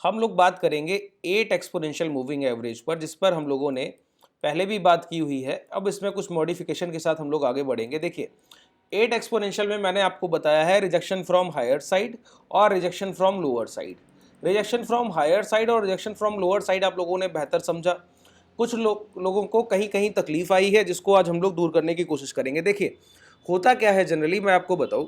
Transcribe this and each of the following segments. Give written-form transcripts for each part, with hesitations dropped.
हम लोग बात करेंगे 8 एक्सपोनेंशियल मूविंग एवरेज पर, जिस पर हम लोगों ने पहले भी बात की हुई है। अब इसमें कुछ मॉडिफिकेशन के साथ हम लोग आगे बढ़ेंगे। देखिए 8 एक्सपोनेंशियल में मैंने आपको बताया है रिजेक्शन फ्रॉम हायर साइड और rejection from lower side. Rejection from higher side और रिजेक्शन फ्रॉम लोअर साइड आप लोगों ने बेहतर समझा। कुछ लोगों को कहीं कहीं तकलीफ आई है, जिसको आज हम लोग दूर करने की कोशिश करेंगे। देखिए होता क्या है, जनरली मैं आपको बताऊं,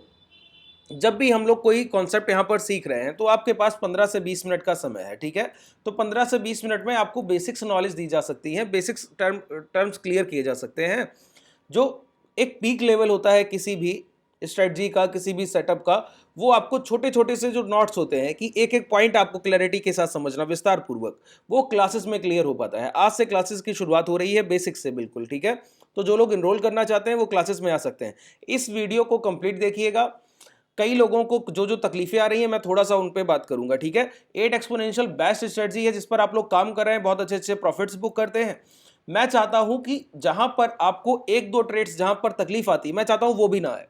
जब भी हम लोग कोई कॉन्सेप्ट यहाँ पर सीख रहे हैं तो आपके पास 15 से 20 मिनट का समय है, ठीक है। तो 15 से 20 मिनट में आपको बेसिक्स नॉलेज दी जा सकती है, बेसिक्स टर्म्स क्लियर किए जा सकते हैं। जो एक पीक लेवल होता है किसी भी स्ट्रेटजी का, किसी भी सेटअप का, वो आपको छोटे छोटे से जो नोट्स होते हैं कि एक एक पॉइंट आपको क्लैरिटी के साथ समझना विस्तार पूर्वक, वो क्लासेस में क्लियर हो पाता है। आज से क्लासेस की शुरुआत हो रही है बेसिक्स से, बिल्कुल ठीक है। तो जो लोग इनरोल करना चाहते हैं वो क्लासेस में आ सकते हैं। इस वीडियो को कंप्लीट देखिएगा। कई लोगों को जो जो तकलीफें आ रही हैं मैं थोड़ा सा उन पे बात करूंगा, ठीक है। 8 एक्सपोनेंशियल बेस्ट स्ट्रेटजी है जिस पर आप लोग काम कर रहे हैं, बहुत अच्छे अच्छे प्रॉफिट्स बुक करते हैं। मैं चाहता हूं कि जहां पर आपको एक दो ट्रेड्स जहां पर तकलीफ आती है, मैं चाहता हूं वो भी ना आए,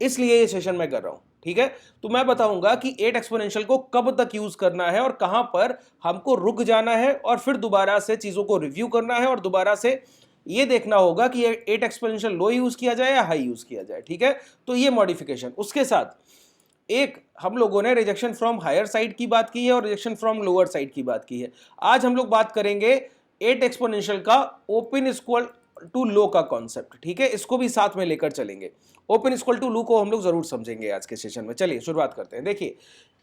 इसलिए ये सेशन मैं कर रहा हूं, ठीक है। तो मैं बताऊंगा कि 8 एक्सपोनेंशियल को कब तक यूज करना है और कहां पर हमको रुक जाना है और फिर दोबारा से चीजों को रिव्यू करना है और दोबारा से ये देखना होगा कि 8 एक्सपोनेंशियल लो यूज किया जाए या हाई यूज किया जाए, ठीक है। तो ये मॉडिफिकेशन, उसके साथ एक हम लोगों ने रिजेक्शन फ्रॉम हायर साइड की बात की है और रिजेक्शन फ्रॉम लोअर साइड की बात की है। आज हम लोग बात करेंगे 8 एक्सपोनेंशियल का ओपन इक्वल टू लो का कॉन्सेप्ट, ठीक है। इसको भी साथ में लेकर चलेंगे। ओपन इक्वल टू लो को हम लोग जरूर समझेंगे आज के सेशन में। चलिए शुरुआत करते हैं। देखिए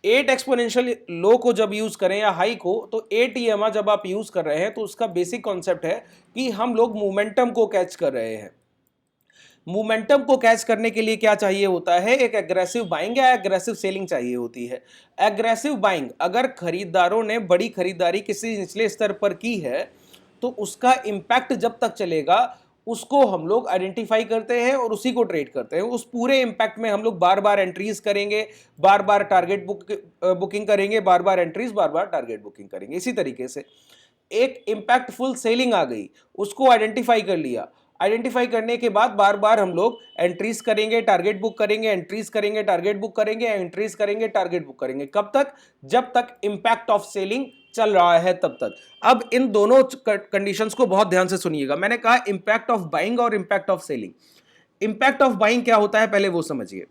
8 एक्सपोनेंशियल लो को जब यूज करें या हाई को, तो 8 EMA जब आप यूज कर रहे हैं तो उसका बेसिक कॉन्सेप्ट है कि हम लोग मोमेंटम को कैच कर रहे हैं। मोमेंटम को कैच करने के लिए क्या चाहिए होता है, एक एग्रेसिव बाइंग या एग्रेसिव सेलिंग चाहिए होती है। एग्रेसिव बाइंग, अगर खरीदारों ने बड़ी खरीदारी किसी निचले स्तर पर की है तो उसका इंपैक्ट जब तक चलेगा उसको हम लोग आइडेंटिफाई करते हैं और उसी को ट्रेड करते हैं। उस पूरे इंपैक्ट में हम लोग बार बार एंट्रीज करेंगे, बार बार टारगेट बुकिंग करेंगे, बार बार एंट्रीज, बार बार टारगेट बुकिंग करेंगे। इसी तरीके से एक इंपैक्टफुल सेलिंग आ गई, उसको आइडेंटिफाई कर लिया। आइडेंटिफाई करने के बाद बार बार हम लोग एंट्रीज करेंगे, टारगेट बुक करेंगे, एंट्रीज करेंगे, टारगेट बुक करेंगे, एंट्रीज करेंगे, टारगेट बुक करेंगे। कब तक? जब तक इंपैक्ट ऑफ सेलिंग चल रहा है तब तक। अब इन दोनों कंडीशंस को बहुत ध्यान से सुनिएगा। मैंने कहा इंपैक्ट ऑफ बाइंग और impact of selling. Impact of buying क्या होता है पहले वो समझिए।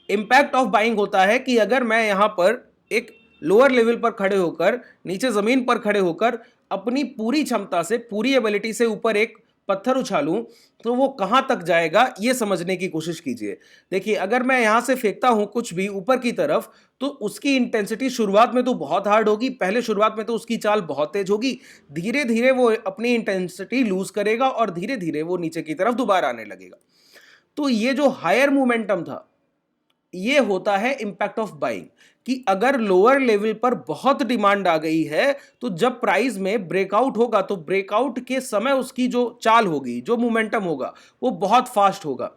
इंपैक्ट ऑफ बाइंग होता है कि अगर मैं यहां पर एक लोअर लेवल पर खड़े होकर, नीचे जमीन पर खड़े होकर अपनी पूरी क्षमता से, पूरी एबिलिटी से ऊपर एक पत्थर उछालूं तो वो कहां तक जाएगा ये समझने की कोशिश कीजिए। देखिए अगर मैं यहां से फेंकता हूं कुछ भी ऊपर की तरफ तो उसकी इंटेंसिटी शुरुआत में तो बहुत हार्ड होगी, पहले शुरुआत में तो उसकी चाल बहुत तेज होगी, धीरे धीरे वो अपनी इंटेंसिटी लूज करेगा और धीरे धीरे वो नीचे की तरफ दोबारा आने लगेगा। तो ये जो हायर मोमेंटम था ये होता है इंपैक्ट ऑफ बाइंग, कि अगर लोअर लेवल पर बहुत डिमांड आ गई है तो जब प्राइस में ब्रेकआउट होगा तो ब्रेकआउट के समय उसकी जो चाल होगी, जो मोमेंटम होगा वो बहुत फास्ट होगा।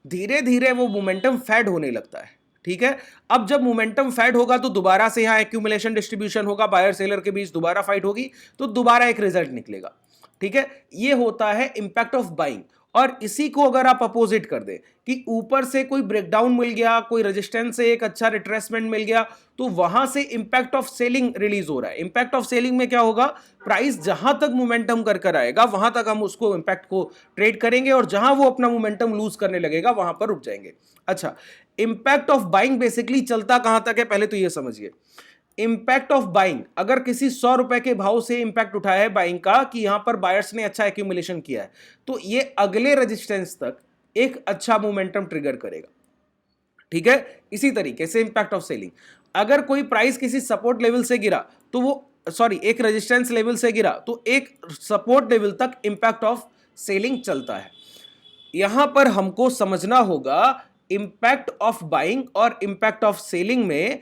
धीरे धीरे वो मोमेंटम फैड होने लगता है, ठीक है। अब जब मोमेंटम फैड होगा तो दोबारा से यहां एक्यूमुलेशन डिस्ट्रीब्यूशन होगा, बायर सेलर के बीच दोबारा फाइट होगी, तो दोबारा एक रिजल्ट निकलेगा, ठीक है। ये होता है इंपैक्ट ऑफ बाइंग। और इसी को अगर आप अपोजिट कर दें कि ऊपर से कोई ब्रेकडाउन मिल गया, कोई रेजिस्टेंस से एक अच्छा रिट्रेसमेंट मिल गया, तो वहां से इंपैक्ट ऑफ सेलिंग रिलीज हो रहा है। इंपैक्ट ऑफ सेलिंग में क्या होगा, प्राइस जहां तक मोमेंटम कर आएगा वहां तक हम उसको इंपैक्ट को ट्रेड करेंगे और जहां वो अपना मोमेंटम लूज करने लगेगा वहां पर रुक जाएंगे। अच्छा, इंपैक्ट ऑफ बाइंग बेसिकली चलता कहां तक है पहले तो ये समझिए। इंपैक्ट ऑफ बाइंग, अगर किसी 100 रुपए के भाव से इंपैक्ट उठाया है बाइंग का कि यहां पर बायर्स ने अच्छा एक्यूमुलेशन किया है, तो ये अगले रेजिस्टेंस तक एक अच्छा मोमेंटम ट्रिगर करेगा, ठीक है। इसी तरीके से इंपैक्ट ऑफ सेलिंग, अगर कोई प्राइस किसी सपोर्ट लेवल से गिरा तो वो एक रेजिस्टेंस लेवल से गिरा तो एक सपोर्ट लेवल तक इंपैक्ट ऑफ सेलिंग चलता है। यहां पर हमको समझना होगा इंपैक्ट ऑफ बाइंग और इंपैक्ट ऑफ सेलिंग में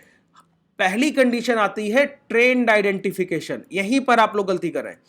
पहली कंडीशन आती है ट्रेंड आइडेंटिफिकेशन। यहीं पर आप लोग गलती कर रहे हैं।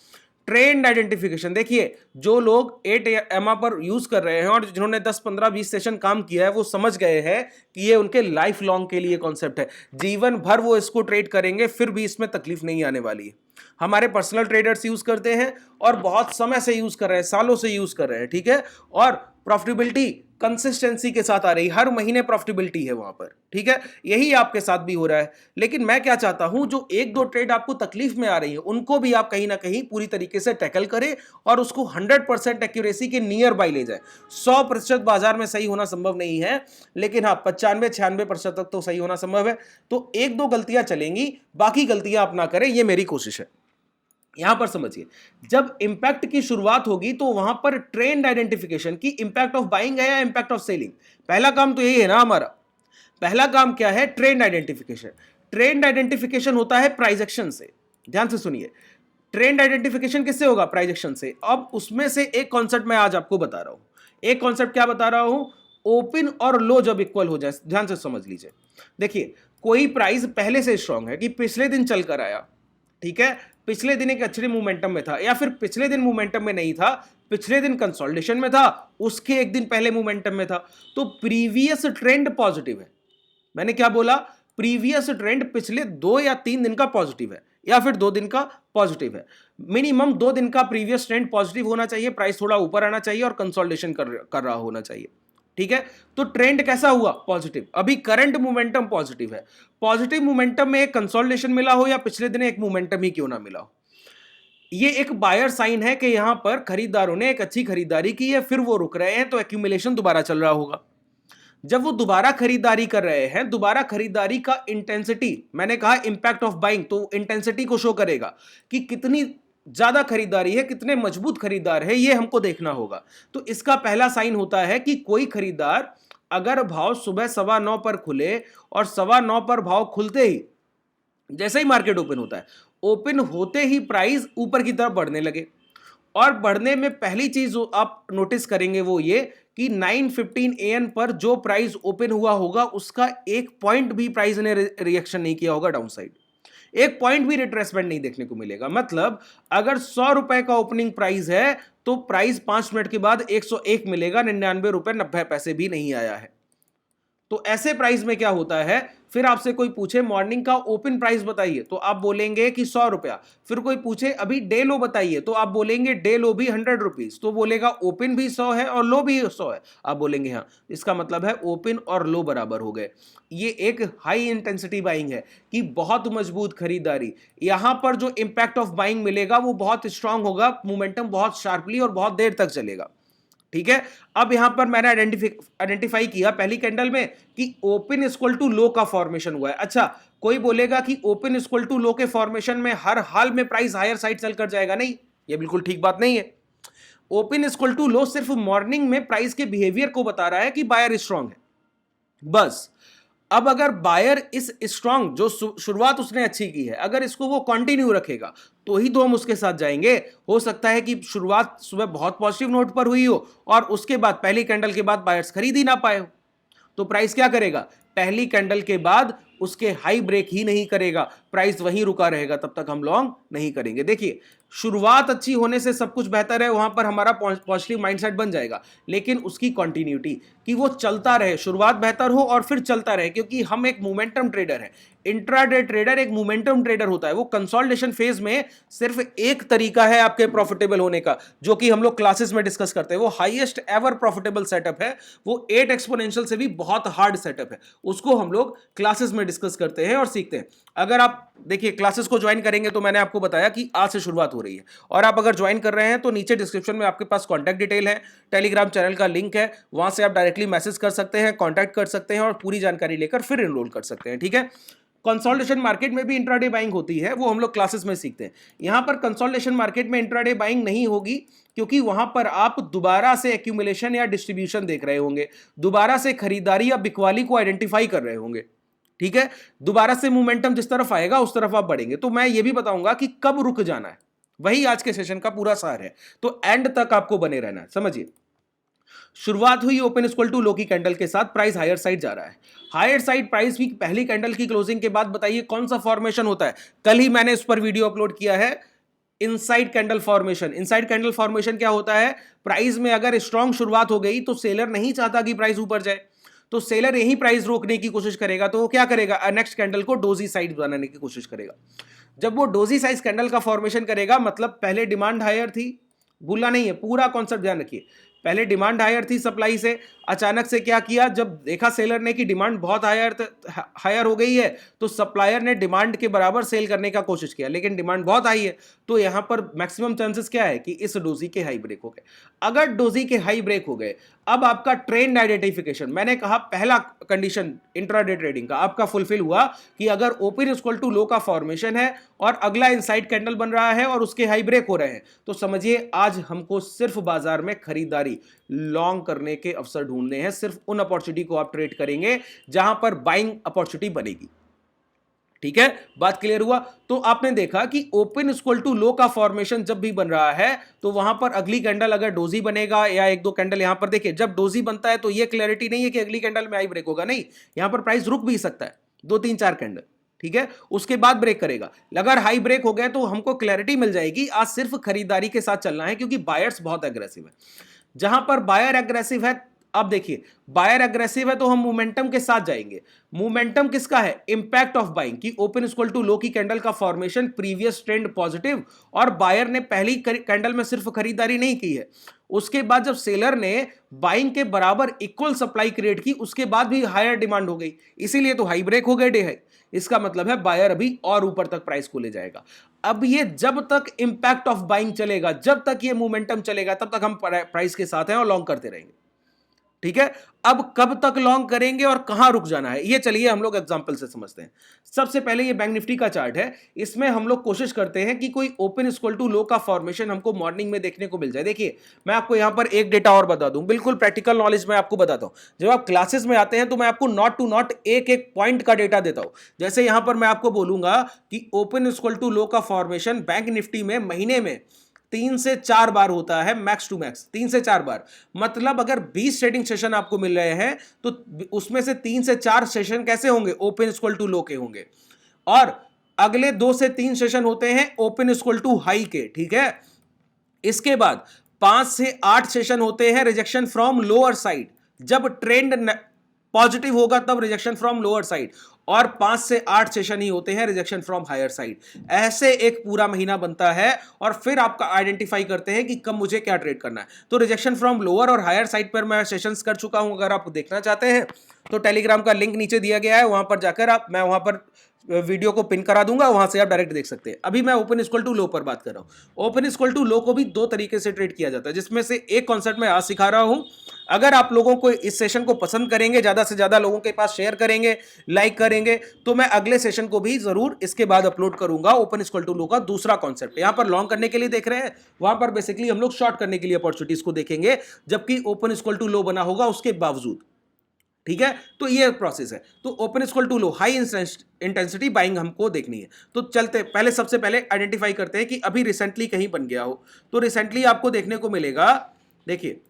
ट्रेंड आइडेंटिफिकेशन, देखिए जो लोग 8 EMA पर यूज कर रहे हैं और जिन्होंने 10 15 20 सेशन काम किया है वो समझ गए हैं कि ये उनके लाइफ लॉन्ग के लिए कॉन्सेप्ट है। जीवन भर वो इसको ट्रेड करेंगे फिर भी इसमें तकलीफ नहीं आने वाली है। हमारे पर्सनल ट्रेडर्स यूज करते हैं और बहुत समय से यूज कर रहे हैं, सालों से यूज कर रहे हैं, ठीक है। और प्रॉफिटेबिलिटी कंसिस्टेंसी के साथ आ रही, हर महीने प्रॉफिटेबिलिटी है वहां पर, ठीक है। यही आपके साथ भी हो रहा है। लेकिन मैं क्या चाहता हूं, जो एक दो ट्रेड आपको तकलीफ में आ रही है उनको भी आप कहीं ना कहीं पूरी तरीके से टैकल करें और उसको 100% एक्यूरेसी के नियर बाय ले जाए। 100% बाजार में सही होना संभव नहीं है, लेकिन हाँ 95-96% तक तो सही होना संभव है। तो एक दो गलतियां चलेंगी, बाकी गलतियां आप ना करें, ये मेरी कोशिश है। यहां पर समझिए, जब इंपैक्ट की शुरुआत होगी तो वहां पर ट्रेंड आइडेंटिफिकेशन की इंपैक्ट ऑफ बाइंग है या इंपैक्ट ऑफ सेलिंग, पहला काम तो यही है ना हमारा। पहला काम क्या है? Trend identification. ट्रेंड आइडेंटिफिकेशन होता है प्राइस एक्शन से। ध्यान से सुनिए, ट्रेंड आइडेंटिफिकेशन किससे होगा? प्राइस एक्शन से। अब उसमें से एक कॉन्सेप्ट मैं आज आपको बता रहा हूं। एक कॉन्सेप्ट क्या बता रहा हूं? ओपन और लो जब इक्वल हो जाए, ध्यान से समझ लीजिए। देखिए, कोई प्राइस पहले से स्ट्रांग है कि पिछले दिन चलकर आया, ठीक है, पिछले दिन एक अच्छे मोमेंटम में था, या फिर पिछले दिन मोमेंटम में नहीं था, पिछले दिन कंसोलिडेशन में था, उसके एक दिन पहले मोमेंटम में था, तो प्रीवियस ट्रेंड पॉजिटिव है। मैंने क्या बोला? प्रीवियस ट्रेंड पिछले 2 या 3 दिन का पॉजिटिव है, या फिर 2 दिन का पॉजिटिव है। मिनिमम 2 दिन का प्रीवियस ट्रेंड पॉजिटिव होना चाहिए, प्राइस थोड़ा ऊपर आना चाहिए और कंसोलिडेशन कर रहा होना चाहिए, ठीक है। तो ट्रेंड कैसा हुआ? पॉजिटिव। अभी करंट मोमेंटम पॉजिटिव है। पॉजिटिव मोमेंटम में एक कंसोलिडेशन मिला हो या पिछले दिन एक मोमेंटम ही क्यों ना मिला हो, ये एक बायर साइन है कि यहां पर खरीदारों ने एक अच्छी खरीदारी की है, फिर वो रुक रहे हैं, तो एक्यूमुलेशन दोबारा चल रहा होगा। जब वो दोबारा खरीदारी कर रहे हैं, दोबारा खरीदारी का इंटेंसिटी, मैंने कहा इंपैक्ट ऑफ बाइंग, तो इंटेंसिटी को शो करेगा कि कितनी ज्यादा खरीदारी है, कितने मजबूत खरीदार है, ये हमको देखना होगा। तो इसका पहला साइन होता है कि कोई खरीदार, अगर भाव सुबह 9:15 पर खुले और 9:15 पर भाव खुलते ही, जैसे ही मार्केट ओपन होता है, ओपन होते ही प्राइस ऊपर की तरफ बढ़ने लगे, और बढ़ने में पहली चीज जो आप नोटिस करेंगे वो ये कि 9:15 AM पर जो प्राइस ओपन हुआ होगा उसका एक पॉइंट भी प्राइस ने रिएक्शन नहीं किया होगा डाउन साइड, एक पॉइंट भी रिट्रेसमेंट नहीं देखने को मिलेगा। मतलब अगर 100 रुपए का ओपनिंग प्राइस है तो प्राइस 5 मिनट के बाद 101 मिलेगा, 99 रुपए 90 पैसे भी नहीं आया है। तो ऐसे प्राइस में क्या होता है, फिर आपसे कोई पूछे मॉर्निंग का ओपन प्राइस बताइए तो आप बोलेंगे कि 100 रुपया, फिर कोई पूछे अभी डे लो बताइए तो आप बोलेंगे डे लो भी 100 रुपीज, तो बोलेगा ओपन भी 100 है और लो भी 100 है, आप बोलेंगे हाँ, इसका मतलब है ओपन और लो बराबर हो गए। ये एक हाई इंटेंसिटी बाइंग है कि बहुत मजबूत खरीदारी, यहां पर जो इंपैक्ट ऑफ बाइंग मिलेगा वो बहुत स्ट्रांग होगा, मोमेंटम बहुत शार्पली और बहुत देर तक चलेगा, ठीक है। अब यहां पर मैंने आइडेंटिफाई किया पहली कैंडल में कि ओपन इक्वल टू लो का फॉर्मेशन हुआ है। अच्छा, कोई बोलेगा कि ओपन इक्वल टू लो के फॉर्मेशन में हर हाल में प्राइस हायर साइड चलकर जाएगा, नहीं, यह बिल्कुल ठीक बात नहीं है। ओपन इक्वल टू लो सिर्फ मॉर्निंग में प्राइस के बिहेवियर को बता रहा है कि बायर स्ट्रांग है, बस। अब अगर बायर इस स्ट्रांग, जो शुरुआत उसने अच्छी की है, अगर इसको वो कंटिन्यू रखेगा तो ही तो हम उसके साथ जाएंगे। हो सकता है कि शुरुआत सुबह बहुत पॉजिटिव नोट पर हुई हो और उसके बाद पहली कैंडल के बाद बायर्स खरीद ही ना पाए हो, तो प्राइस क्या करेगा? पहली कैंडल के बाद उसके हाई ब्रेक ही नहीं करेगा, प्राइस वहीं रुका रहेगा, तब तक हम लॉन्ग नहीं करेंगे। देखिए, शुरुआत अच्छी होने से सब कुछ बेहतर है, वहां पर हमारा पॉजिटिव माइंडसेट बन जाएगा, लेकिन उसकी कंटिन्यूटी, कि वो चलता रहे, शुरुआत बेहतर हो और फिर चलता रहे, क्योंकि हम एक मोमेंटम ट्रेडर है। इंट्राडे ट्रेडर एक मोमेंटम ट्रेडर होता है। वो कंसोलिडेशन फेज में सिर्फ एक तरीका है आपके प्रॉफिटेबल होने का, जो कि हम लोग क्लासेस में डिस्कस करते हैं, वो हाईएस्ट एवर प्रॉफिटेबल सेटअप है, वो 8 एक्सपोनेंशियल से भी बहुत हार्ड सेटअप है, उसको हम लोग क्लासेस में डिस्कस करते हैं और सीखते हैं। अगर आप देखिए क्लासेस को ज्वाइन करेंगे तो मैंने आपको बताया कि आज से शुरुआत हो रही है, और आप अगर ज्वाइन कर रहे हैं तो नीचे डिस्क्रिप्शन में आपके पास कॉन्टैक्ट डिटेल है, टेलीग्राम चैनल का लिंक है, वहां से आप डायरेक्टली मैसेज कर सकते हैं, कॉन्टैक्ट कर सकते हैं और पूरी जानकारी लेकर फिर एनरोल कर सकते हैं, ठीक है। कंसोलिडेशन मार्केट में भी इंट्राडे बाइंग होती है, वो हम लोग क्लासेस में सीखते हैं। यहां पर कंसोलिडेशन मार्केट में इंट्राडे बाइंग नहीं होगी, क्योंकि वहां पर आप दोबारा से एक्यूमुलेशन या डिस्ट्रीब्यूशन देख रहे होंगे, दोबारा से खरीदारी या बिकवाली को आइडेंटिफाई कर रहे होंगे, ठीक है। दोबारा से मोमेंटम जिस तरफ आएगा उस तरफ आप बढ़ेंगे। तो मैं ये भी बताऊंगा कि कब रुक जाना है, वही आज के सेशन का पूरा सार है, तो एंड तक आपको बने रहना है। समझिए, शुरुआत हुई ओपन इक्वल टू लो की कैंडल के साथ, प्राइस हायर साइड जा रहा है। हायर साइड प्राइस भी पहली कैंडल की क्लोजिंग के बाद बताइए कौन सा फॉर्मेशन होता है, कल ही मैंने इस पर वीडियो अपलोड किया है, inside candle formation. Inside candle formation क्या होता है? प्राइस में अगर स्ट्रॉन्ग शुरुआत हो गई तो सेलर नहीं चाहता कि प्राइस ऊपर जाए, तो सेलर यही प्राइस रोकने की कोशिश करेगा, तो वो क्या करेगा? नेक्स्ट कैंडल को डोजी साइड बनाने की कोशिश करेगा। जब वो डोजी साइज कैंडल का फॉर्मेशन करेगा, मतलब पहले डिमांड हायर थी, भूलना नहीं है, पूरा कॉन्सेप्ट ध्यान रखिए, पहले डिमांड हायर थी सप्लाई से, अचानक से क्या किया, जब देखा सेलर ने कि डिमांड बहुत हायर हो गई है तो सप्लायर ने डिमांड के बराबर सेल करने का कोशिश किया, लेकिन डिमांड बहुत हाई है तो यहां पर मैक्सिमम चांसेस क्या है कि इस डोजी के हाई ब्रेक हो गए। अगर डोजी के हाई ब्रेक हो गए, अब आपका ट्रेंड आइडेंटिफिकेशन, मैंने कहा पहला कंडीशन इंट्राडे ट्रेडिंग का आपका फुलफिल हुआ कि अगर ओपन इक्वल टू लो का फॉर्मेशन है और अगला इनसाइड कैंडल बन रहा है और उसके हाई ब्रेक हो रहे हैं, तो समझिए आज हमको सिर्फ बाजार में खरीदारी लॉन्ग करने के अवसर ढूंढने हैं। सिर्फ उन अपॉर्चुनिटी को आप ट्रेड करेंगे जहां पर बाइंग अपॉर्चुनिटी बनेगी। ठीक है, बात क्लियर हुआ। तो आपने देखा कि ओपन इक्वल टू लो का फॉर्मेशन जब भी बन रहा है तो वहां पर अगली कैंडल अगर डोजी बनेगा या एक दो कैंडल, यहां पर देखिए जब डोजी बनता है तो यह क्लैरिटी नहीं है कि अगली कैंडल में हाई ब्रेक होगा, नहीं, यहां पर प्राइस रुक भी सकता है 2-3-4 कैंडल, ठीक है, उसके बाद ब्रेक करेगा। अगर हाई ब्रेक हो गया तो हमको क्लैरिटी मिल जाएगी आज सिर्फ खरीदारी के साथ चलना है, क्योंकि बायर्स बहुत एग्रेसिव है। जहां पर बायर एग्रेसिव है, अब देखिए बायर एग्रेसिव है तो हम मोमेंटम के साथ जाएंगे। मोमेंटम किसका है, इंपैक्ट ऑफ बाइंग की ओपन इक्वल टू लो की कैंडल का फॉर्मेशन, प्रीवियस ट्रेंड पॉजिटिव और बायर ने पहली कैंडल में सिर्फ खरीदारी नहीं की है, उसके बाद जब सेलर ने बाइंग के बराबर इक्वल सप्लाई क्रिएट की उसके बाद भी हायर डिमांड हो गई, इसीलिए तो हाई ब्रेक हो गए डे हाई। इसका मतलब है बायर अभी और ऊपर तक प्राइस को ले जाएगा। अब ये जब तक इंपैक्ट ऑफ बाइंग चलेगा, जब तक ये मोमेंटम चलेगा, तब तक हम प्राइस के साथ हैं और लॉन्ग करते रहेंगे। ठीक है, अब कब तक लॉन्ग करेंगे और कहां रुक जाना है, ये चलिए हम लोग एग्जांपल से समझते हैं। सबसे पहले ये बैंक निफ्टी का चार्ट है, इसमें हम लोग कोशिश करते हैं कि कोई ओपन इक्वल टू लो का फॉर्मेशन हमको मॉर्निंग में देखने को मिल जाए। देखिए मैं आपको यहां पर एक डेटा और बता दूं, बिल्कुल प्रैक्टिकल नॉलेज मैं आपको बताता हूं। जब आप क्लासेस में आते हैं तो मैं आपको नॉट टू नॉट एक एक पॉइंट का डेटा देता हूं। जैसे यहां पर मैं आपको बोलूंगा कि ओपन इक्वल टू लो का फॉर्मेशन बैंक निफ्टी में महीने में 3 से 4 बार होता है, मैक्स टू मैक्स 3 से 4 बार। मतलब अगर 20 ट्रेडिंग सेशन आपको मिल रहे हैं तो उसमें से 3 से 4 सेशन कैसे होंगे, ओपन इक्वल टू लो के होंगे, और अगले 2 से 3 सेशन होते हैं ओपन इक्वल टू हाई के। ठीक है, इसके बाद 5 से 8 सेशन होते हैं रिजेक्शन फ्रॉम लोअर साइड, जब ट्रेंड पॉजिटिव होगा तब रिजेक्शन फ्रॉम लोअर साइड, और 5 से 8 सेशन ही होते हैं रिजेक्शन फ्रॉम हायर साइड। ऐसे एक पूरा महीना बनता है और फिर आपका आइडेंटिफाई करते हैं कि कब मुझे क्या ट्रेड करना है। तो रिजेक्शन फ्रॉम लोअर और हायर साइड पर मैं सेशंस कर चुका हूं, अगर आप देखना चाहते हैं तो टेलीग्राम का लिंक नीचे दिया गया है, वहां पर जाकर मैं वहां पर वीडियो को पिन करा दूंगा, वहां से आप डायरेक्ट देख सकते हैं। अभी मैं ओपन इक्वल टू लो पर बात कर रहा हूं। ओपन इक्वल टू लो को भी 2 तरीके से ट्रेड किया जाता है, जिसमें से एक कॉन्सेप्ट मैं आज सिखा रहा हूं। अगर आप लोगों को इस सेशन को पसंद करेंगे, ज्यादा से ज्यादा लोगों के पास शेयर करेंगे, लाइक करेंगे, तो मैं अगले सेशन को भी जरूर इसके बाद अपलोड करूंगा। ओपन इक्वल टू लो का दूसरा कॉन्सेप्ट यहां पर लॉन्ग करने के लिए देख रहे हैं, वहां पर बेसिकली हम लोग शॉर्ट करने के लिए अपॉर्चुनिटीज को देखेंगे, जबकि ओपन इक्वल टू लो बना होगा उसके बावजूद। ठीक है, तो ये प्रोसेस है। तो open equal to low high intensity buying हमको देखनी है। तो चलते पहले, सबसे पहले आइडेंटिफाई करते हैं कि अभी रिसेंटली कहीं बन गया हो। तो रिसेंटली आपको देखने को मिलेगा, देखिए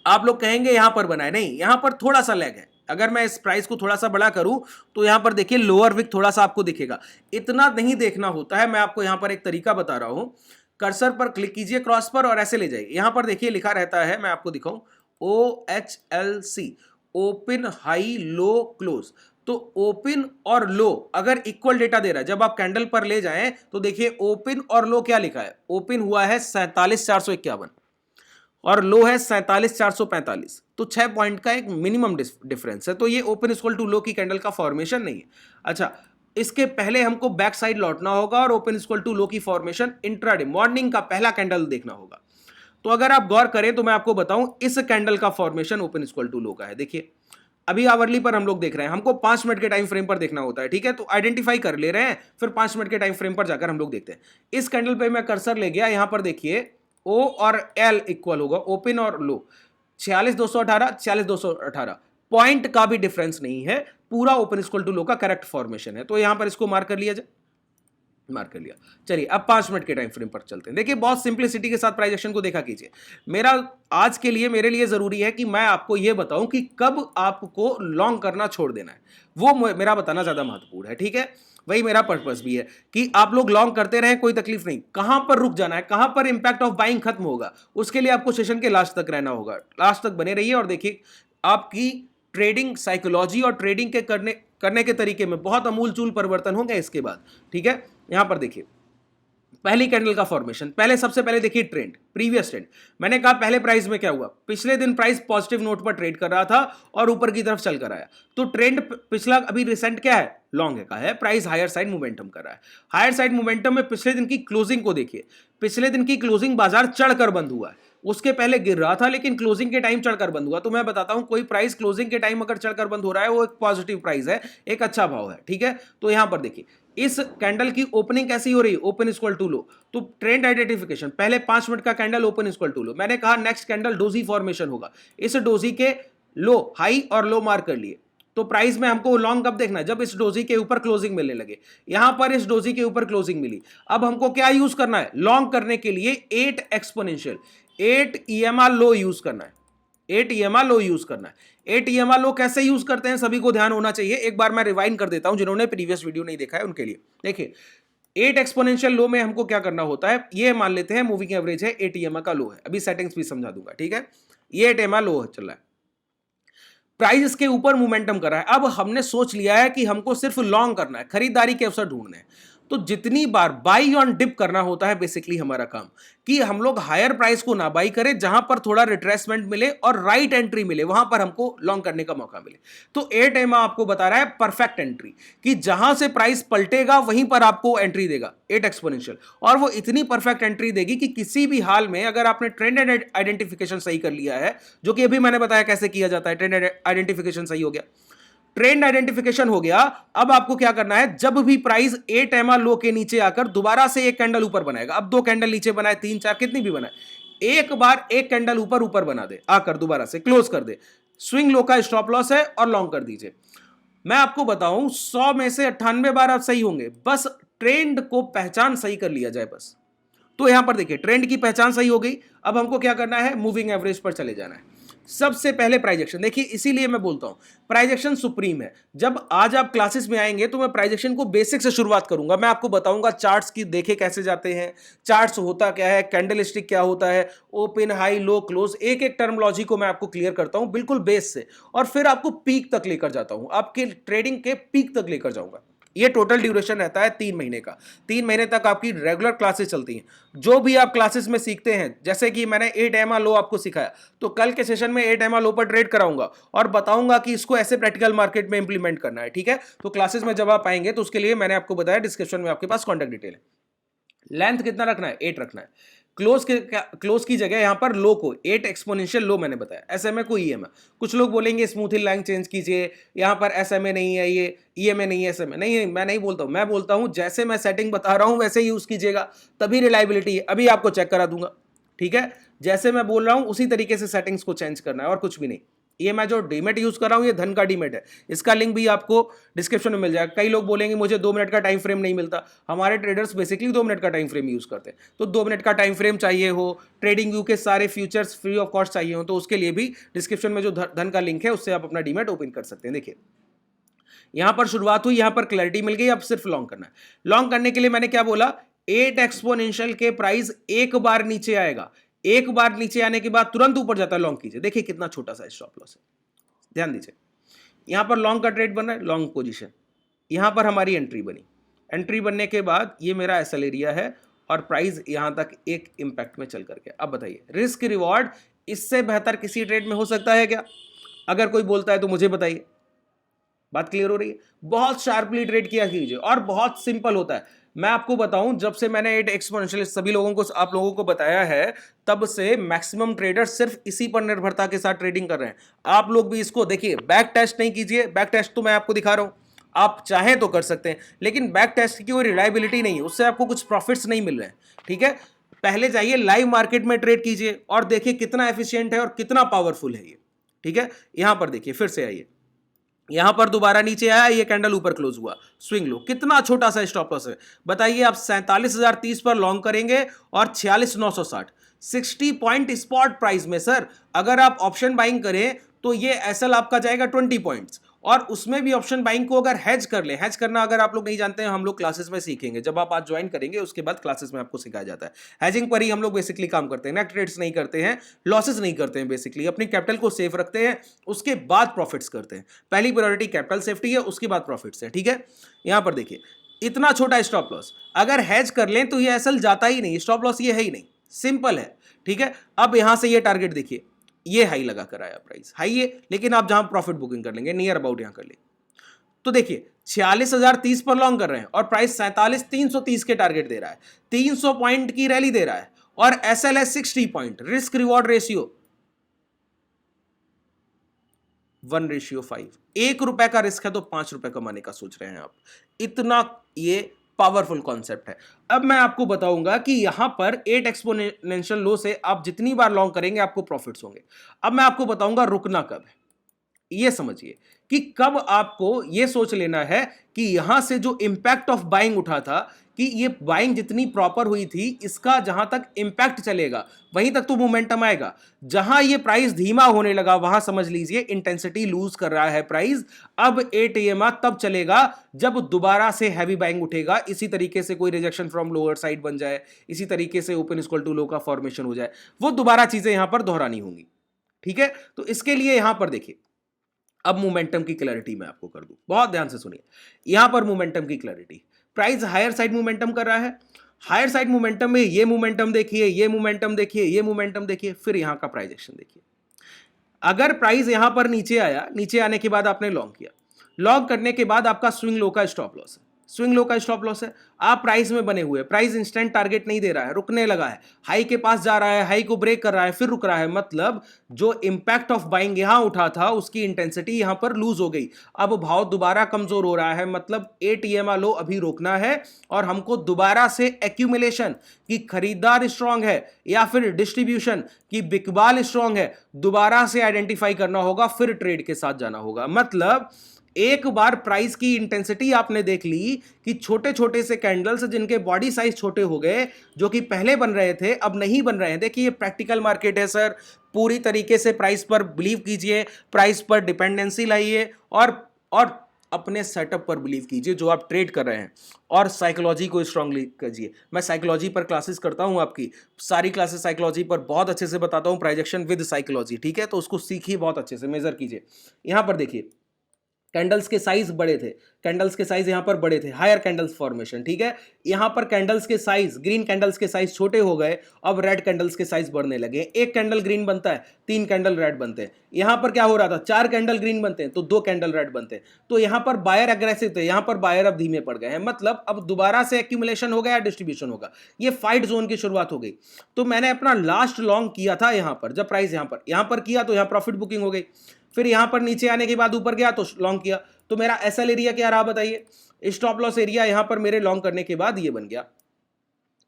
आप लोग कहेंगे यहां पर बना है, नहीं, यहां पर थोड़ा सा लैग है। अगर मैं इस प्राइस को थोड़ा सा बड़ा करूं तो यहां पर देखिए लोअर विक थोड़ा सा आपको दिखेगा, इतना नहीं देखना होता है। मैं आपको यहां पर एक तरीका बता रहा हूं, कर्सर पर क्लिक कीजिए क्रॉस पर और ऐसे ले जाइए। यहां पर देखिए लिखा रहता है, मैं आपको दिखाऊं, OHLC, open high low close. तो ओपन और लो अगर इक्वल डेटा दे रहा है, जब आप कैंडल पर ले जाएं तो देखिए ओपन और लो क्या लिखा है, ओपन हुआ है 47,451 और लो है 47,445, तो 6 पॉइंट का एक मिनिमम डिफरेंस है। तो ये ओपन इक्वल टू लो की कैंडल का फॉर्मेशन नहीं है। अच्छा, इसके पहले हमको बैक साइड लौटना होगा और ओपन इक्वल टू लो की फॉर्मेशन इंट्राडे मॉर्निंग का पहला कैंडल देखना होगा। तो अगर आप गौर करें तो मैं आपको बताऊं, इस कैंडल का फॉर्मेशन ओपन इक्वल टू लो का है। देखिए अभी आवरली पर हम लोग देख रहे हैं, हमको 5 मिनट के टाइम फ्रेम पर देखना होता है। ठीक है, तो आइडेंटिफाई कर ले रहे हैं, फिर 5 मिनट के टाइम फ्रेम पर जाकर हम लोग देखते हैं। इस कैंडल पे मैं कर्सर ले गया, यहां पर देखिए O और L इक्वल होगा, ओपन और लो 46,218, 46,218 पॉइंट का भी डिफरेंस नहीं है, पूरा ओपन इक्वल टू लो का करेक्ट फॉर्मेशन है। तो यहां पर इसको मार्क कर लिया जाए, मार्क कर लिया। चलिए अब 5 मिनट के टाइम फ्रेम पर चलते हैं। देखिए बहुत सिंपलिसिटी के साथ प्राइस एक्शन को देखा कीजिए। मेरा आज के लिए, मेरे लिए जरूरी है कि मैं आपको यह बताऊं कि कब आपको लॉन्ग करना छोड़ देना है, वो मेरा बताना ज्यादा महत्वपूर्ण है। ठीक है, वही मेरा पर्पस भी है कि आप लोग लॉन्ग करते रहें, कोई तकलीफ नहीं, कहां पर रुक जाना है, कहां पर इंपैक्ट ऑफ बाइंग खत्म होगा, उसके लिए आपको सेशन के लास्ट तक रहना होगा। लास्ट तक बने रहिए और देखिए आपकी ट्रेडिंग साइकोलॉजी और ट्रेडिंग के करने के तरीके में बहुत अमूलचूल परिवर्तन होंगे इसके बाद। ठीक है, यहां पर देखिए पहली कैंडल का फॉर्मेशन, पहले सबसे पहले देखिए ट्रेंड, प्रीवियस ट्रेंड। मैंने कहा पहले प्राइस में क्या हुआ, पिछले दिन प्राइस पॉजिटिव नोट पर ट्रेड कर रहा था और ऊपर की तरफ चल कर आया। तो ट्रेंड पिछला अभी रिसेंट क्या है, लॉन्ग का है, प्राइस हायर साइड मोमेंटम कर रहा है। हायर साइड मोमेंटम में पिछले दिन की क्लोजिंग को देखिए, पिछले दिन की क्लोजिंग बाजार चढ़कर बंद हुआ है, उसके पहले गिर रहा था लेकिन क्लोजिंग के टाइम चढ़कर बंद हुआ। तो मैं बताता हूं कोई प्राइस क्लोजिंग के टाइम अगर चढ़कर बंद हो रहा है वो एक पॉजिटिव प्राइस है, एक अच्छा भाव है, ठीक है। तो यहां पर देखिए इस कैंडल की ओपनिंग कैसी हो रही है, ओपन इक्वल टू लो। तो ट्रेंड आइडेंटिफिकेशन, पहले 5 मिनट का कैंडल ओपन इक्वल टू लो। मैंने कहा नेक्स्ट कैंडल डोजी फॉर्मेशन होगा, इस डोजी के लो, हाई और लो मार्क कर लिए। तो प्राइस में हमको लॉन्ग कब देखना है, जब इस डोजी के ऊपर क्लोजिंग मिलने लगे। यहां पर इस डोजी के ऊपर क्लोजिंग मिली, अब हमको क्या यूज करना है, लॉन्ग करने के लिए 8 एक्सपोनेंशियल, 8 EMR लो यूज करना है, 8 EMR लो यूज करना है। 8 EMR लो कैसे यूज करते हैं सभी को ध्यान होना चाहिए, एक बार मैं रिवाइंड कर देता हूं जिन्होंने प्रीवियस वीडियो नहीं देखा है उनके लिए। देखिए 8 एक्सपोनेंशियल लो में हमको क्या करना होता है, ये मान लेते हैं मूविंग एवरेज है, 8 EMR का लो है, अभी सेटिंग्स भी समझा दूंगा, ठीक है। ये 8 EMR लो चल रहा है, प्राइस इसके ऊपर मोमेंटम कर रहा है। अब हमने सोच लिया है कि हमको सिर्फ लॉन्ग करना है, खरीदारी के अवसर ढूंढने हैं। तो जितनी बार बाई ऑन डिप करना होता है बेसिकली हमारा काम, कि हम लोग हायर प्राइस को ना बाई करें, जहां पर थोड़ा रिट्रेसमेंट मिले और राइट एंट्री मिले वहां पर हमको लॉन्ग करने का मौका मिले। तो 8 EMA आपको बता रहा है परफेक्ट एंट्री, कि जहां से प्राइस पलटेगा वहीं पर आपको एंट्री देगा 8 एक्सपोनेंशियल, और वो इतनी परफेक्ट एंट्री देगी कि किसी भी हाल में अगर आपने ट्रेंड आइडेंटिफिकेशन सही कर लिया है, जो कि अभी मैंने बताया कैसे किया जाता है, ट्रेंड आइडेंटिफिकेशन सही हो गया, ट्रेंड आइडेंटिफिकेशन हो गया। अब आपको क्या करना है, जब भी प्राइस 8 EMA लो के नीचे आकर दोबारा से एक कैंडल ऊपर बनाएगा, अब 2 कैंडल नीचे बनाए, 3 4 कितनी भी बनाए, एक बार एक कैंडल ऊपर ऊपर बना दे, आकर दोबारा से क्लोज कर दे, स्विंग लो का स्टॉप लॉस है और लॉन्ग कर दीजिए। मैं आपको बताऊं 100 में से 98 बार आप सही होंगे, बस ट्रेंड को पहचान सही कर लिया जाए बस। तो यहां पर देखिए ट्रेंड की पहचान सही हो गई, अब हमको क्या करना है, मूविंग एवरेज पर चले जाना है। सबसे पहले प्राइस एक्शन देखिए, इसीलिए मैं बोलता हूं प्राइस एक्शन सुप्रीम है। जब आज आप क्लासेस में आएंगे तो मैं प्राइस एक्शन को बेसिक से शुरुआत करूंगा, मैं आपको बताऊंगा चार्ट्स की देखे कैसे जाते हैं, चार्ट्स होता क्या है, कैंडल स्टिक क्या होता है, ओपन हाई लो क्लोज, एक एक टर्मिनोलॉजी को मैं आपको क्लियर करता हूं बिल्कुल बेस से, और फिर आपको पीक तक लेकर जाता हूं, आपके ट्रेडिंग के पीक तक लेकर जाऊंगा। ये टोटल ड्यूरेशन रहता है 3 महीने का, 3 महीने तक आपकी रेगुलर क्लासेस चलती हैं। जो भी आप क्लासेस में सीखते हैं, जैसे कि मैंने 8 EMA लो आपको सिखाया, तो कल के सेशन में 8 EMA लो पर ट्रेड कराऊंगा और बताऊंगा कि इसको ऐसे प्रैक्टिकल मार्केट में इंप्लीमेंट करना है, ठीक है। तो क्लासेस में जब आप आएंगे तो उसके लिए मैंने आपको बताया डिस्क्रिप्शन में आपके पास कॉन्टैक्ट डिटेल है। लेंथ कितना रखना है, 8 रखना है। क्लोज की जगह यहां पर लो को 8 एक्सपोनेंशियल लो मैंने बताया, SMA को EMA। कुछ लोग बोलेंगे स्मूथ हिल लाइन चेंज कीजिए, यहां पर SMA नहीं है, ये EMA नहीं है, SMA नहीं, मैं नहीं बोलता हूं, मैं बोलता हूं जैसे मैं सेटिंग बता रहा हूं वैसे यूज कीजिएगा, तभी रिलायबिलिटी है। अभी आपको चेक करा दूंगा, ठीक है, जैसे मैं बोल रहा हूं उसी तरीके से सेटिंग्स को चेंज करना है और कुछ भी नहीं। ये मैं जो डीमेट यूज कर रहा हूं ये धन का डीमेट है, इसका लिंक भी आपको डिस्क्रिप्शन में मिल जाएगा। कई लोग बोलेंगे मुझे 2 मिनट का टाइम फ्रेम नहीं मिलता, हमारे ट्रेडर्स बेसिकली 2 मिनट का टाइम फ्रेम यूज करते हैं। तो 2 मिनट का टाइम फ्रेम चाहिए हो, ट्रेडिंग व्यू के सारे फ्यूचर्स फ्री ऑफ कॉस्ट चाहिए हो, तो उसके लिए भी डिस्क्रिप्शन में जो धन का लिंक है उससे आप अपना डीमेट ओपन कर सकते हैं। देखिए यहां पर शुरुआत हुई, यहां पर क्लैरिटी मिल गई, अब सिर्फ लॉन्ग करना है। लॉन्ग करने के लिए मैंने क्या बोला, 8 एक्सपोनेंशियल के प्राइस एक बार नीचे आएगा, एक बार नीचे आने के बाद तुरंत ऊपर जाता है, लॉन्ग कीजिए। देखिए कितना छोटा सा स्टॉप लॉस है, ध्यान दीजिए। यहां पर लॉन्ग का ट्रेड बन रहा है, लॉन्ग पोजीशन, यहां पर हमारी एंट्री बनी, एंट्री बनने के बाद ये मेरा एसएल एरिया है और प्राइस यहां तक एक इंपैक्ट में चल करके। अब बताइए रिस्क रिवॉर्ड इससे बेहतर किसी ट्रेड में हो सकता है क्या? अगर कोई बोलता है तो मुझे बताइए। बात क्लियर हो रही है? बहुत शार्पली ट्रेड किया कीजिए और बहुत सिंपल होता है। मैं आपको बताऊं जब से मैंने 8 एक्सपोनेंशियल सभी लोगों को आप लोगों को बताया है, तब से मैक्सिमम ट्रेडर सिर्फ इसी पर निर्भरता के साथ ट्रेडिंग कर रहे हैं। आप लोग भी इसको देखिए, बैक टेस्ट नहीं कीजिए, बैक टेस्ट तो मैं आपको दिखा रहा हूं, आप चाहें तो कर सकते हैं, लेकिन बैक टेस्ट की कोई रिलायबिलिटी नहीं है, उससे आपको कुछ प्रॉफिट्स नहीं मिल रहे हैं, ठीक है। पहले जाइए लाइव मार्केट में ट्रेड कीजिए और देखिए कितना एफिशिएंट है और कितना पावरफुल है ये, ठीक है। यहां पर देखिए, फिर से आइए, यहां पर दोबारा नीचे आया, ये कैंडल ऊपर क्लोज हुआ, स्विंग लो, कितना छोटा सा स्टॉप लॉस है। बताइए आप 47,030 पर लॉन्ग करेंगे और 46,960, 60 पॉइंट स्पॉट प्राइस में सर। अगर आप ऑप्शन बाइंग करें तो ये एसएल आपका जाएगा 20 पॉइंट्स, और उसमें भी ऑप्शन बाइंग को अगर हेज कर ले, हेज करना अगर आप लोग नहीं जानते हैं, हम लोग क्लासेस में सीखेंगे, जब आप आज ज्वाइन करेंगे उसके बाद क्लासेस में आपको सिखाया जाता है। हेजिंग पर ही हम लोग बेसिकली काम करते हैं, नेट ट्रेड्स नहीं करते हैं, लॉसेस नहीं करते हैं, बेसिकली अपनी कैपिटल को सेफ रखते हैं, उसके बाद प्रॉफिट्स करते हैं। पहली प्रायोरिटी कैपिटल सेफ्टी है, उसके बाद प्रॉफिट्स है, ठीक है। यहां पर देखिए इतना छोटा स्टॉप लॉस, अगर हैज कर लें तो ये एसएल जाता ही नहीं, स्टॉप लॉस ये है ही नहीं, सिंपल है। ठीक है, अब यहां से ये टारगेट देखिए, ये हाई लगा कर आया, प्राइस हाई है, लेकिन आप जहां प्रॉफिट बुकिंग कर लेंगे नियर अबाउट यहां कर लेंगे, तो देखिए 46,030 पर लॉन्ग कर रहे हैं और प्राइस 47,330 के टारगेट दे रहा है, 300 पॉइंट की रैली दे रहा है और एसएल है 60 पॉइंट, रिस्क रिवॉर्ड रेशियो 1:5, 1 रुपए का रिस्क है तो 5 रुपए कमाने का सोच रहे हैं आप, इतना ये पावरफुल कॉन्सेप्ट है। अब मैं आपको बताऊंगा कि यहां पर 8 एक्सपोनेंशियल लो से आप जितनी बार लॉन्ग करेंगे आपको प्रॉफिट्स होंगे। अब मैं आपको बताऊंगा रुकना कब है, ये समझिए कि कब आपको ये सोच लेना है कि यहां से जो इंपैक्ट ऑफ बाइंग उठा था, कि ये बाइंग जितनी प्रॉपर हुई थी इसका जहां तक इंपैक्ट चलेगा वहीं तक तो मोमेंटम आएगा। जहां ये प्राइस धीमा होने लगा वहां समझ लीजिए इंटेंसिटी लूज कर रहा है प्राइस। अब 8 EMA तब चलेगा जब दोबारा से हैवी बाइंग उठेगा, इसी तरीके से कोई रिजेक्शन फ्रॉम लोअर साइड बन जाए, इसी तरीके से ओपन इक्वल टू लो का फॉर्मेशन हो जाए, वो दोबारा चीजें यहां पर दोहरानी होंगी। ठीक है, तो इसके लिए यहां पर देखिए, अब मोमेंटम की क्लैरिटी मैं आपको कर दूं, बहुत ध्यान से सुनिए। यहां पर मोमेंटम की clarity, price higher side momentum कर रहा है, हायर साइड मोमेंटम में ये मोमेंटम देखिए, ये मोमेंटम देखिए, ये मोमेंटम देखिए, फिर यहां का प्राइस एक्शन देखिए। अगर प्राइस यहां पर नीचे आया, नीचे आने के बाद आपने लॉन्ग किया, लॉन्ग करने के बाद आपका स्विंग लो का स्टॉप लॉस है, स्विंग लो का स्टॉप लॉस है, आप प्राइस में बने हुए, प्राइस इंस्टेंट टारगेट नहीं दे रहा है, रुकने लगा है, हाई के पास जा रहा है, हाई को ब्रेक कर रहा है, फिर रुक रहा है, मतलब जो इंपैक्ट ऑफ बाइंग यहां उठा था उसकी इंटेंसिटी यहां पर लूज हो गई। अब भाव दोबारा कमजोर हो रहा है, मतलब 8 EMA लो अभी रोकना है और हमको दोबारा से एक्यूमुलेशन की खरीदार स्ट्रांग है या फिर डिस्ट्रीब्यूशन की बिकबाल स्ट्रांग है, दोबारा से आइडेंटिफाई करना होगा, फिर ट्रेड के साथ जाना होगा। मतलब एक बार प्राइस की इंटेंसिटी आपने देख ली कि छोटे छोटे से कैंडल्स जिनके बॉडी साइज छोटे हो गए, जो कि पहले बन रहे थे अब नहीं बन रहे हैं। देखिए ये प्रैक्टिकल मार्केट है सर, पूरी तरीके से प्राइस पर बिलीव कीजिए, प्राइस पर डिपेंडेंसी लाइए और अपने सेटअप पर बिलीव कीजिए जो आप ट्रेड कर रहे हैं, और साइकोलॉजी को स्ट्रांगली कीजिए। मैं साइकोलॉजी पर क्लासेस करता हूं, आपकी सारी क्लासेस साइकोलॉजी पर बहुत अच्छे से बताता हूं, प्राइजेक्शन विद साइकोलॉजी। ठीक है, तो उसको सीखिए, बहुत अच्छे से मेजर कीजिए। यहां पर देखिए कैंडल्स के साइज बड़े थे, कैंडल्स के साइज यहां पर बड़े थे, हायर कैंडल्स फॉर्मेशन। ठीक है, यहां पर कैंडल्स के साइज, ग्रीन कैंडल्स के साइज छोटे हो गए, अब रेड कैंडल्स के साइज बढ़ने लगे। एक कैंडल ग्रीन बनता है, 3 कैंडल रेड बनते हैं। यहां पर क्या हो रहा था, 4 कैंडल ग्रीन बनते हैं तो 2 कैंडल रेड बनते हैं। तो यहां पर बायर अग्रेसिव थे, यहां पर बायर अब धीमे पड़ गए हैं, मतलब अब दोबारा से एक्यूमुलेशन होगा या डिस्ट्रीब्यूशन होगा, ये फाइट जोन की शुरुआत हो गई। तो मैंने अपना लास्ट लॉन्ग किया था यहां पर, जब प्राइस यहां पर किया तो यहां प्रॉफिट बुकिंग हो गई, फिर यहां पर नीचे आने के बाद ऊपर गया तो लॉन्ग किया, तो मेरा एसएल एरिया क्या रहा बताइए, स्टॉप लॉस एरिया यहां पर मेरे लॉन्ग करने के बाद ये बन गया,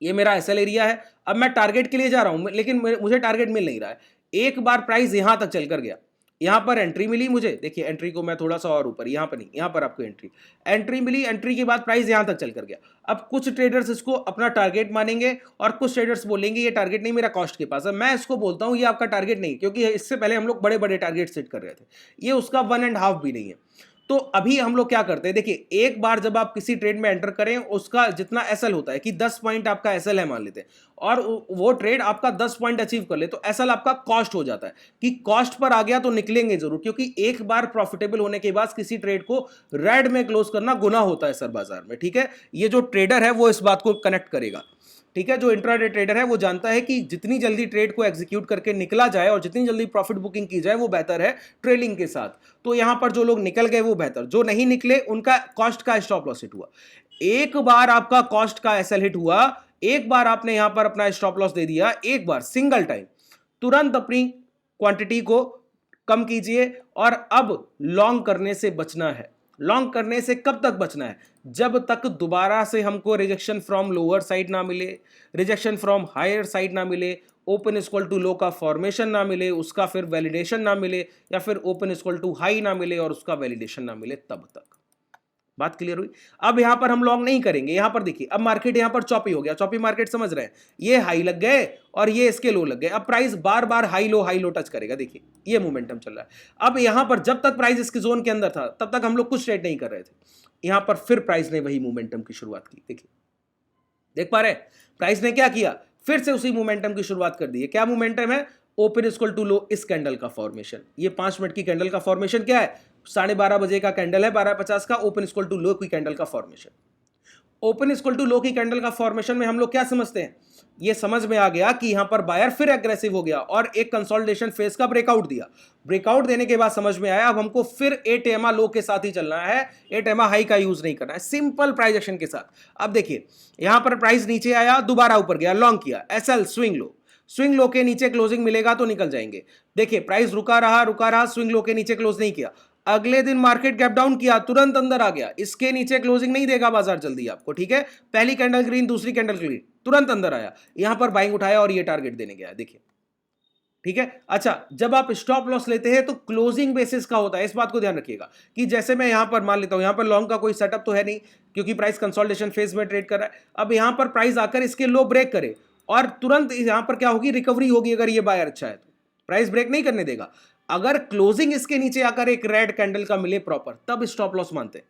ये मेरा एसएल एरिया है। अब मैं टारगेट के लिए जा रहा हूं, लेकिन मुझे टारगेट मिल नहीं रहा है। एक बार प्राइस यहां तक चलकर गया, यहां पर एंट्री मिली मुझे, देखिए एंट्री को मैं थोड़ा सा और ऊपर, यहां पर नहीं, यहां पर आपको एंट्री मिली, एंट्री के बाद प्राइस यहां तक चलकर गया। अब कुछ ट्रेडर्स इसको अपना टारगेट मानेंगे और कुछ ट्रेडर्स बोलेंगे ये टारगेट नहीं, मेरा कॉस्ट के पास है। मैं इसको बोलता हूं ये आपका टारगेट नहीं, क्योंकि इससे पहले हम लोग बड़े बड़े टारगेट सेट कर रहे थे, ये उसका 1.5 भी नहीं है। तो अभी हम लोग क्या करते हैं, देखिए एक बार जब आप किसी ट्रेड में एंटर करें, उसका जितना एसएल होता है कि 10 पॉइंट आपका एसएल है मान लेते हैं, और वो ट्रेड आपका 10 पॉइंट अचीव कर ले तो एसएल आपका कॉस्ट हो जाता है, कि कॉस्ट पर आ गया तो निकलेंगे जरूर, क्योंकि एक बार प्रॉफिटेबल होने के बाद किसी ट्रेड को रेड में क्लोज करना गुनाह होता है सर बाजार में। ठीक है, ये जो ट्रेडर है वो इस बात को कनेक्ट करेगा। ठीक है, जो इंट्राडे ट्रेडर है वो जानता है कि जितनी जल्दी ट्रेड को एग्जीक्यूट करके निकला जाए और जितनी जल्दी प्रॉफिट बुकिंग की जाए वो बेहतर है ट्रेलिंग के साथ। तो यहां पर जो लोग निकल गए वो बेहतर, जो नहीं निकले उनका कॉस्ट का स्टॉप लॉस हिट हुआ। एक बार आपका कॉस्ट का एसएल हिट हुआ, एक बार आपने यहां पर अपना स्टॉप लॉस दे दिया, एक बार सिंगल टाइम, तुरंत अपनी क्वांटिटी को कम कीजिए और अब लॉन्ग करने से बचना है। लॉन्ग करने से कब तक बचना है, जब तक दोबारा से हमको रिजेक्शन फ्रॉम लोअर साइड ना मिले, रिजेक्शन फ्रॉम हायर साइड ना मिले, ओपन इक्वल टू लो का फॉर्मेशन ना मिले, उसका फिर वैलिडेशन ना मिले, या फिर ओपन इक्वल टू हाई ना मिले और उसका वैलिडेशन ना मिले, तब तक। बात क्लियर हुई। अब यहां पर हम लॉन्ग नहीं करेंगे, यहां पर देखिए अब मार्केट यहां पर चॉपी हो गया, चॉपी मार्केट समझ रहे हैं, ये हाई लग गए और ये इसके लो लग गए। अब प्राइस बार बार हाई लो टच करेगा, देखिए ये मोमेंटम चल रहा है। अब यहां पर जब तक प्राइस इसके जोन के अंदर था तब तक हम लोग कुछ ट्रेड नहीं कर रहे थे, यहां पर फिर प्राइस ने वही मोमेंटम की शुरुआत की। देखिए देख पा रहे हैं, प्राइस ने क्या किया, फिर से उसी मोमेंटम की शुरुआत कर दी है। क्या मोमेंटम है, ओपन इक्वल टू लो, इस कैंडल का फॉर्मेशन, ये 5 मिनट की कैंडल का फॉर्मेशन क्या है, 12:30 बजे का कैंडल है, 12:50 का, ओपन इक्वल टू लो की कैंडल का फॉर्मेशन। ओपन इक्वल टू लो की कैंडल का फॉर्मेशन में हम लोग क्या समझते हैं, ये समझ में आ गया कि यहां पर बायर फिर एग्रेसिव हो गया और एक कंसोलिडेशन फेज का ब्रेकआउट दिया। ब्रेकआउट देने के बाद समझ में आया अब हमको फिर 8 EMA लो के साथ ही चलना है, 8 EMA हाई का यूज नहीं करना है, सिंपल प्राइस एक्शन के साथ। अब देखिए यहां पर प्राइस नीचे आया, दोबारा ऊपर गया, लॉन्ग किया, SL swing low, swing low के नीचे क्लोजिंग मिलेगा तो निकल जाएंगे। देखिए प्राइस रुका रहा, स्विंग लो के नीचे क्लोज नहीं किया, अगले दिन मार्केट गैप डाउन किया, तुरंत अंदर आ गया, इसके नीचे क्लोजिंग नहीं देगा बाजार जल्दी आपको, ठीक है। पहली कैंडल ग्रीन, दूसरी कैंडल ग्रीन, तुरंत अंदर आया, यहां पर बाइंग उठाया और ये टारगेट देने गया, देखिए, ठीक है। अच्छा, जब आप स्टॉप लॉस लेते हैं तो क्लोजिंग बेसिस का होता है, इस बात को ध्यान रखिएगा कि जैसे मैं यहां पर मान लेता हूं, यहां पर लॉन्ग का कोई सेटअप तो है नहीं क्योंकि प्राइस कंसोलिडेशन फेज में ट्रेड कर रहा है। अब यहां पर प्राइस आकर इसके लो ब्रेक करे और तुरंत यहां पर क्या होगी, रिकवरी होगी। अगर ये बायर अच्छा है तो प्राइस ब्रेक नहीं करने देगा। अगर क्लोजिंग इसके नीचे आकर एक रेड कैंडल का मिले प्रॉपर, तब स्टॉप लॉस मानते हैं।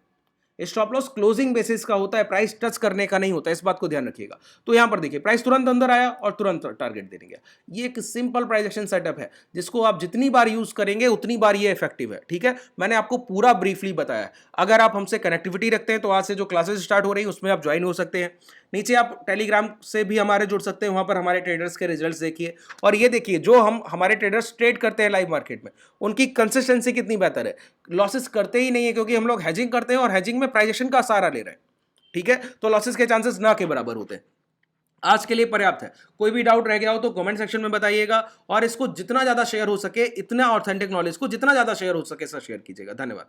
स्टॉप लॉस क्लोजिंग बेसिस का होता है, प्राइस टच करने का नहीं होता है, इस बात को ध्यान रखिएगा। तो यहां पर देखिए प्राइस तुरंत अंदर आया और तुरंत टारगेट देने गया। ये एक सिंपल प्राइस एक्शन सेटअप है जिसको आप जितनी बार यूज करेंगे उतनी बार ये इफेक्टिव है, ठीक है। मैंने आपको पूरा ब्रीफली बताया। अगर आप हमसे कनेक्टिविटी रखते हैं तो आज से जो क्लासेस स्टार्ट हो रही है उसमें आप ज्वाइन हो सकते हैं। नीचे आप टेलीग्राम से भी हमारे जुड़ सकते हैं, वहां पर हमारे ट्रेडर्स के रिजल्ट्स देखिए। और ये देखिए जो हम हमारे ट्रेडर्स ट्रेड करते हैं लाइव मार्केट में, उनकी कंसिस्टेंसी कितनी बेहतर है, लॉसेस करते ही नहीं है क्योंकि हम लोग हेजिंग करते हैं और हेजिंग में प्राइजेशन का सहारा ले रहे हैं, ठीक है। तो लॉसेस के चांसेस ना के बराबर होते हैं। आज के लिए पर्याप्त है। कोई भी डाउट रह गया हो तो कमेंट सेक्शन में बताइएगा और इसको जितना ज्यादा शेयर हो सके, इतना ऑथेंटिक नॉलेज को जितना ज्यादा शेयर हो सके सर शेयर कीजिएगा। धन्यवाद।